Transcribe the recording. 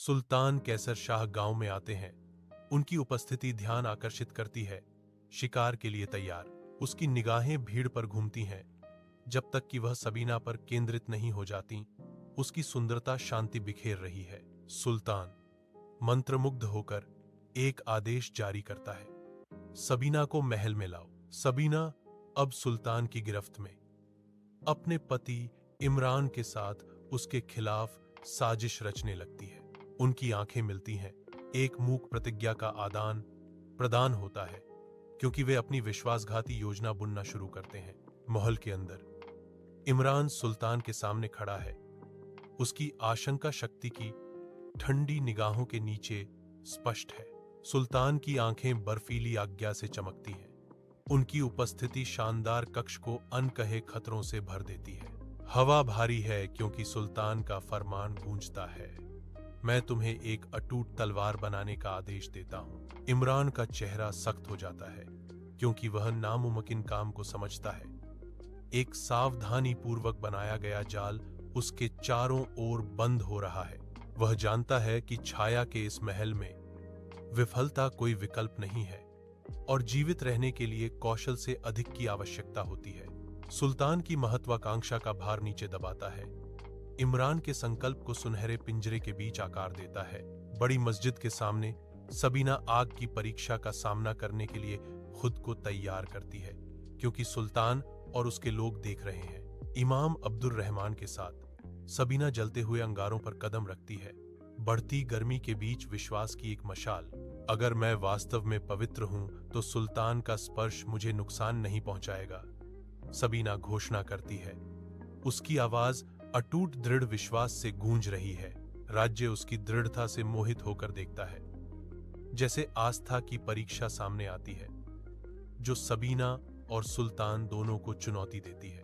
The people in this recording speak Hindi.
सुल्तान कैसर शाह गांव में आते हैं। उनकी उपस्थिति ध्यान आकर्षित करती है। शिकार के लिए तैयार, उसकी निगाहें भीड़ पर घूमती हैं जब तक कि वह सबीना पर केंद्रित नहीं हो जाती। उसकी सुंदरता शांति बिखेर रही है। सुल्तान मंत्रमुग्ध होकर एक आदेश जारी करता है, सबीना को महल में लाओ। सबीना अब सुल्तान की गिरफ्त में अपने पति इमरान के साथ उसके खिलाफ साजिश रचने लगती है। उनकी आंखें मिलती हैं, एक मूक प्रतिज्ञा का आदान प्रदान होता है, क्योंकि वे अपनी विश्वासघाती योजना बुनना शुरू करते हैं। महल के अंदर इमरान सुल्तान के सामने खड़ा है। उसकी आशंका शक्ति की ठंडी निगाहों के नीचे स्पष्ट है। सुल्तान की आंखें बर्फीली आज्ञा से चमकती हैं। उनकी उपस्थिति शानदार कक्ष को अनकहे खतरों से भर देती है। हवा भारी है क्योंकि सुल्तान का फरमान गूंजता है, मैं तुम्हें एक अटूट तलवार बनाने का आदेश देता हूं। इमरान का चेहरा सख्त हो जाता है क्योंकि वह नामुमकिन काम को समझता है। एक सावधानी पूर्वक बनाया गया जाल उसके चारों ओर बंद हो रहा है। वह जानता है कि छाया के इस महल में विफलता कोई विकल्प नहीं है और जीवित रहने के लिए कौशल से अधिक की आवश्यकता होती है। सुल्तान की महत्वाकांक्षा का भार नीचे दबाता है। इमरान के संकल्प को सुनहरे पिंजरे के बीच आकार देता है। बड़ी मस्जिद के सामने सबीना आग की परीक्षा का सामना करने के लिए खुद को तैयार करती है, क्योंकि सुल्तान और उसके लोग देख रहे हैं। इमाम अब्दुल रहमान के साथ सबीना जलते हुए अंगारों पर कदम रखती है। बढ़ती गर्मी के बीच विश्वास की एक मशाल। अगर मैं वास्तव में पवित्र हूं तो सुल्तान का स्पर्श मुझे नुकसान नहीं पहुंचाएगा, सबीना घोषणा करती है। उसकी आवाज अटूट दृढ़ विश्वास से गूंज रही है। राज्य उसकी दृढ़ता से मोहित होकर देखता है, जैसे आस्था की परीक्षा सामने आती है जो सबीना और सुल्तान दोनों को चुनौती देती है।